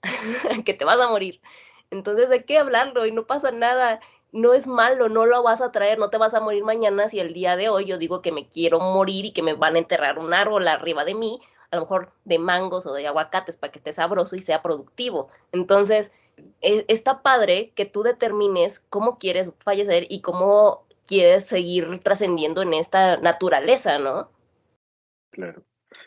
que te vas a morir. Entonces hay que hablarlo y no pasa nada, no es malo, no lo vas a traer, no te vas a morir mañana si el día de hoy yo digo que me quiero morir y que me van a enterrar un árbol arriba de mí, a lo mejor de mangos o de aguacates para que esté sabroso y sea productivo. Entonces, está padre que tú determines cómo quieres fallecer y cómo quieres seguir trascendiendo en esta naturaleza, ¿no? Claro.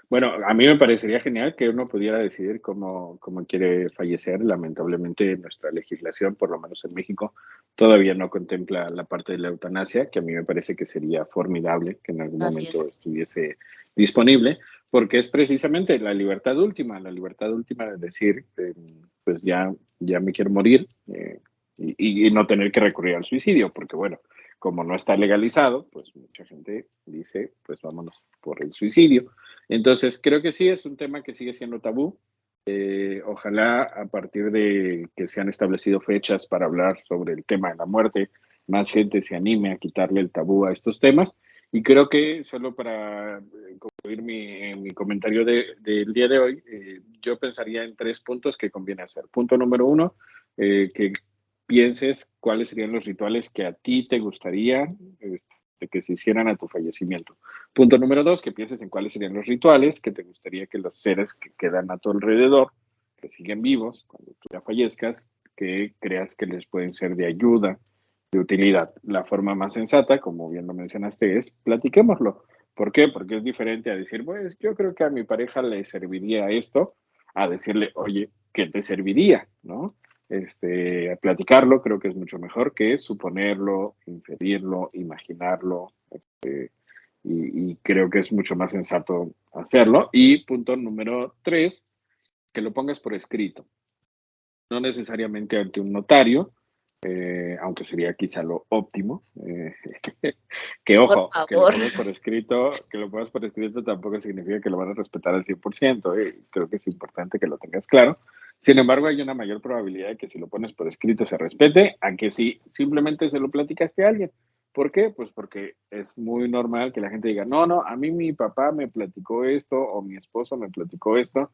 Bueno, a mí me parecería genial que uno pudiera decidir cómo quiere fallecer. Lamentablemente, nuestra legislación, por lo menos en México, todavía no contempla la parte de la eutanasia, que a mí me parece que sería formidable que en algún Así momento es. estuviese disponible, porque es precisamente la libertad última de decir, pues ya me quiero morir y no tener que recurrir al suicidio, porque bueno, como no está legalizado, pues mucha gente dice, pues vámonos por el suicidio. Entonces, creo que sí, es un tema que sigue siendo tabú. Ojalá a partir de que se han establecido fechas para hablar sobre el tema de la muerte, más gente se anime a quitarle el tabú a estos temas. Y creo que solo para concluir mi comentario del día de hoy, yo pensaría en 3 puntos que conviene hacer. Punto número 1, que pienses cuáles serían los rituales que a ti te gustaría que se hicieran a tu fallecimiento. Punto número 2, que pienses en cuáles serían los rituales que te gustaría que los seres que quedan a tu alrededor, que siguen vivos, cuando tú ya fallezcas, que creas que les pueden ser de ayuda, de utilidad. La forma más sensata, como bien lo mencionaste, es platiquémoslo. ¿Por qué? Porque es diferente a decir, pues yo creo que a mi pareja le serviría esto, a decirle, oye, ¿qué te serviría? ¿No? A platicarlo creo que es mucho mejor que suponerlo, inferirlo, imaginarlo, y creo que es mucho más sensato hacerlo. Y punto número 3, que lo pongas por escrito, no necesariamente ante un notario, aunque sería quizá lo óptimo. Que Por ojo, favor. que lo pongas por escrito tampoco significa que lo van a respetar al 100%, creo que es importante que lo tengas claro. Sin embargo, hay una mayor probabilidad de que si lo pones por escrito se respete, a que si simplemente se lo platicaste a alguien. ¿Por qué? Pues porque es muy normal que la gente diga, no, a mí mi papá me platicó esto o mi esposo me platicó esto,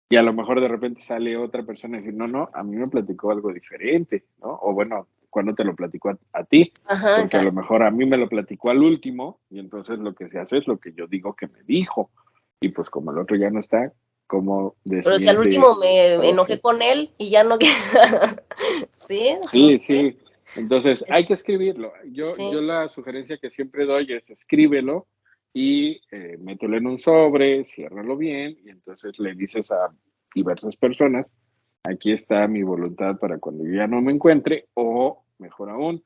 y a lo mejor de repente sale otra persona y dice, a mí me platicó algo diferente, ¿no? O bueno, cuando te lo platicó a ti, Ajá, porque a lo exacto. mejor a mí me lo platicó al último y entonces lo que se hace es lo que yo digo que me dijo. Y pues como el otro ya no está, ¿cómo Pero si al desmiente último me a la enojé gente? con él y ya no... sí, no Sí, sé. sí. Entonces Es- hay que escribirlo. Yo sí. la sugerencia que siempre doy es escríbelo y mételo en un sobre, ciérralo bien y entonces le dices a diversas personas, aquí está mi voluntad para cuando yo ya no me encuentre, o mejor aún,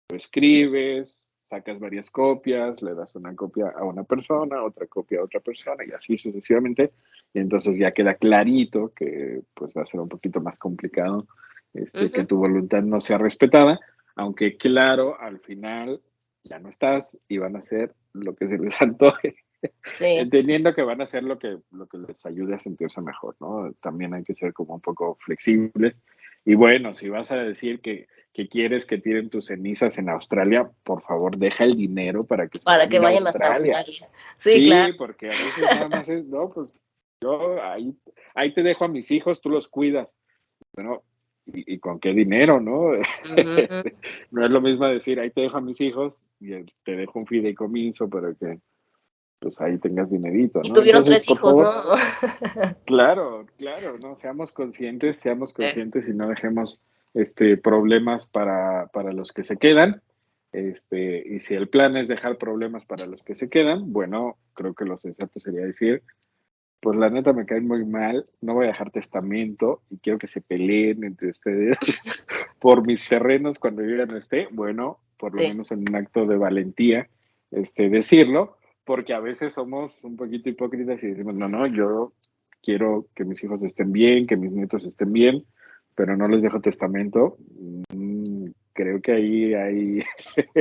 lo escribes, sacas varias copias, le das una copia a una persona, otra copia a otra persona y así sucesivamente, y entonces ya queda clarito que pues va a ser un poquito más complicado que Ujú. tu voluntad no sea respetada, aunque claro, al final ya no estás y van a hacer lo que se les antoje, Sí. entendiendo que van a hacer lo que les ayude a sentirse mejor, ¿no? También hay que ser como un poco flexibles Y bueno, si vas a decir que quieres que tiren tus cenizas en Australia, por favor, deja el dinero para que se para puedan que ir a vayan hasta Australia. Australia. Sí, claro. Sí, porque a veces nada más es, no, pues yo ahí te dejo a mis hijos, tú los cuidas. Bueno, ¿y con qué dinero, no? Ujú. No es lo mismo decir, ahí te dejo a mis hijos y te dejo un fideicomiso para que pues ahí tengas dinerito, Y ¿no? tuvieron Entonces, 3 por hijos, favor, ¿no? claro, claro, ¿no? Seamos conscientes y no dejemos problemas para los que se quedan. Y si el plan es dejar problemas para los que se quedan, bueno, creo que lo sensato sería decir, pues la neta me cae muy mal, no voy a dejar testamento y quiero que se peleen entre ustedes por mis terrenos cuando yo ya no esté. Bueno, por lo Sí. menos en un acto de valentía, decirlo, porque a veces somos un poquito hipócritas y decimos, no, no, yo quiero que mis hijos estén bien, que mis nietos estén bien, pero no les dejo testamento. Creo que ahí hay,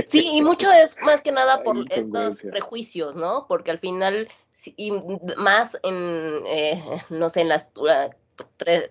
Sí, y mucho es más que nada hay por estos incongruencia. prejuicios, ¿no? Porque al final, y más en, no sé, en la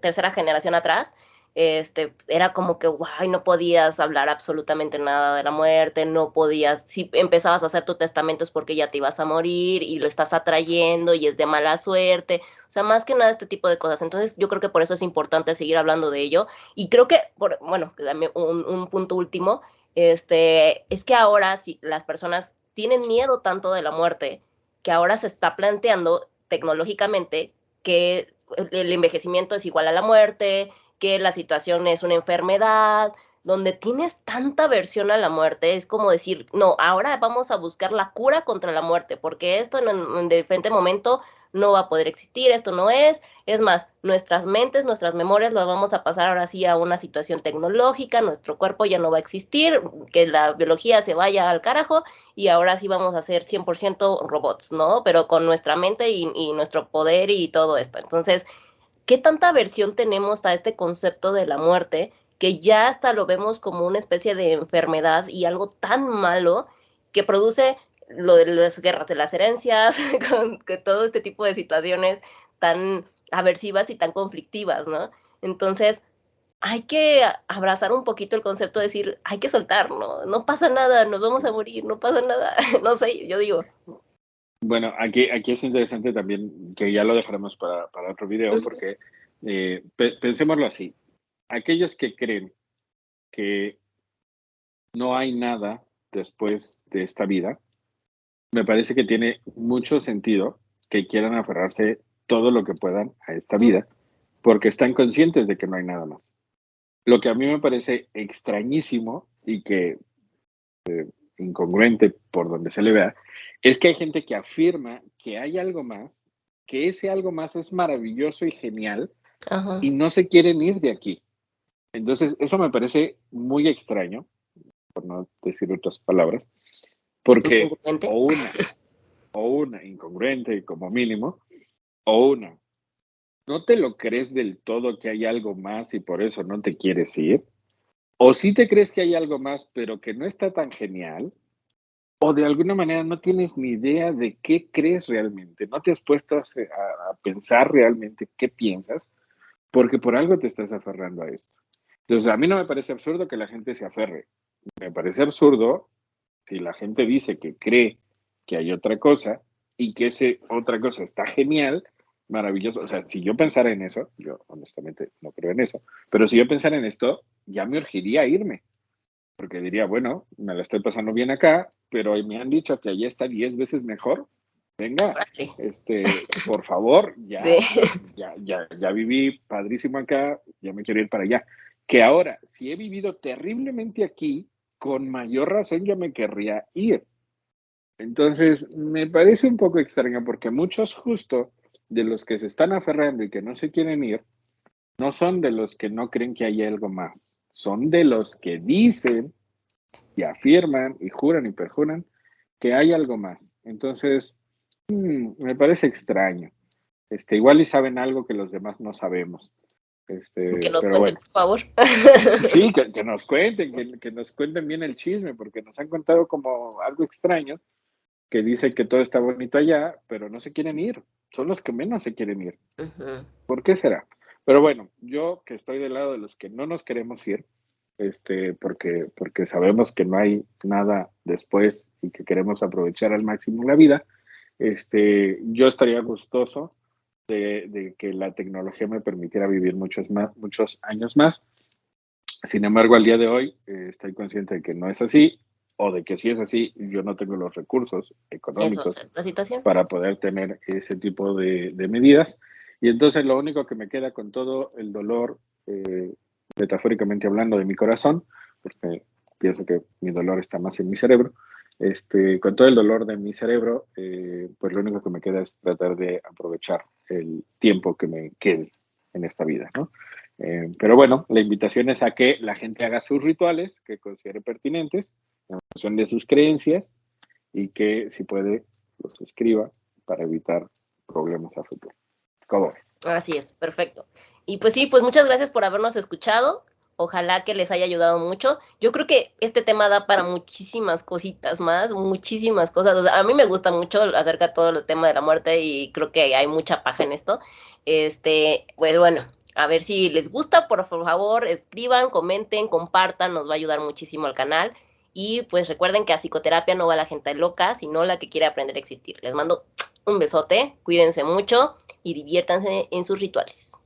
tercera generación atrás, era como que, guay, no podías hablar absolutamente nada de la muerte, no podías, si empezabas a hacer tu testamento es porque ya te ibas a morir y lo estás atrayendo y es de mala suerte, o sea, más que nada este tipo de cosas. Entonces, yo creo que por eso es importante seguir hablando de ello. Y creo que, bueno, un punto último es que ahora si las personas tienen miedo tanto de la muerte, que ahora se está planteando tecnológicamente que el envejecimiento es igual a la muerte, que la situación es una enfermedad, donde tienes tanta aversión a la muerte, es como decir, no, ahora vamos a buscar la cura contra la muerte, porque esto en diferente momento no va a poder existir, esto no es más, nuestras mentes, nuestras memorias las vamos a pasar ahora sí a una situación tecnológica, nuestro cuerpo ya no va a existir, que la biología se vaya al carajo y ahora sí vamos a ser 100% robots, ¿no? Pero con nuestra mente y nuestro poder y todo esto. Entonces, ¿qué tanta aversión tenemos a este concepto de la muerte que ya hasta lo vemos como una especie de enfermedad y algo tan malo que produce lo de las guerras de las herencias, con que todo este tipo de situaciones tan aversivas y tan conflictivas, ¿no? Entonces, hay que abrazar un poquito el concepto de decir, hay que soltar, ¿no? No pasa nada, nos vamos a morir, no pasa nada, no sé, yo digo. Bueno, aquí es interesante también, que ya lo dejaremos para otro video, Ujú, porque pensémoslo así. Aquellos que creen que no hay nada después de esta vida, me parece que tiene mucho sentido que quieran aferrarse todo lo que puedan a esta ujú, vida, porque están conscientes de que no hay nada más. Lo que a mí me parece extrañísimo y que incongruente por donde se le vea, es que hay gente que afirma que hay algo más, que ese algo más es maravilloso y genial ajá, y no se quieren ir de aquí. Entonces, eso me parece muy extraño, por no decir otras palabras, porque incongruente. o una incongruente como mínimo, o una, no te lo crees del todo que hay algo más y por eso no te quieres ir, o sí te crees que hay algo más, pero que no está tan genial, o de alguna manera no tienes ni idea de qué crees realmente, no te has puesto a pensar realmente qué piensas, porque por algo te estás aferrando a esto. Entonces, a mí no me parece absurdo que la gente se aferre. Me parece absurdo si la gente dice que cree que hay otra cosa y que ese otra cosa está genial, maravilloso. O sea, si yo pensara en eso, yo honestamente no creo en eso, pero si yo pensara en esto, ya me urgiría a irme, porque diría, bueno, me la estoy pasando bien acá, pero me han dicho que allá está 10 veces mejor. Venga, Órale. por favor, Sí. ya viví padrísimo acá, ya me quiero ir para allá. Que ahora, si he vivido terriblemente aquí, con mayor razón yo me querría ir. Entonces, me parece un poco extraño porque muchos justo de los que se están aferrando y que no se quieren ir, no son de los que no creen que hay algo más, son de los que dicen y afirman y juran y perjuran que hay algo más. Entonces, me parece extraño. Igual y saben algo que los demás no sabemos. Que nos Pero cuenten, bueno, por favor. sí, que nos cuenten, que nos cuenten bien el chisme, porque nos han contado como algo extraño, que dice que todo está bonito allá, pero no se quieren ir. Son los que menos se quieren ir. Ujú. ¿Por qué será? Pero bueno, yo que estoy del lado de los que no nos queremos ir, porque sabemos que no hay nada después y que queremos aprovechar al máximo la vida, yo estaría gustoso de que la tecnología me permitiera vivir muchos años más. Sin embargo, al día de hoy estoy consciente de que no es así, o de que si es así, yo no tengo los recursos Eso económicos es la situación. para poder tener ese tipo de medidas. Y entonces lo único que me queda con todo el dolor, metafóricamente hablando, de mi corazón, porque pienso que mi dolor está más en mi cerebro, con todo el dolor de mi cerebro, pues lo único que me queda es tratar de aprovechar el tiempo que me quede en esta vida, ¿no? Pero bueno, la invitación es a que la gente haga sus rituales que considere pertinentes en función de sus creencias y que si puede los escriba para evitar problemas a futuro. ¿Cómo ves? Así es, perfecto. Y pues sí, pues muchas gracias por habernos escuchado. Ojalá que les haya ayudado mucho. Yo creo que este tema da para muchísimas cositas más, muchísimas cosas. O sea, a mí me gusta mucho acerca de todo el tema de la muerte y creo que hay mucha paja en esto. Pues bueno, a ver si les gusta, por favor, escriban, comenten, compartan, nos va a ayudar muchísimo al canal. Y pues recuerden que a psicoterapia no va la gente loca, sino la que quiere aprender a existir. Les mando un besote, cuídense mucho y diviértanse en sus rituales.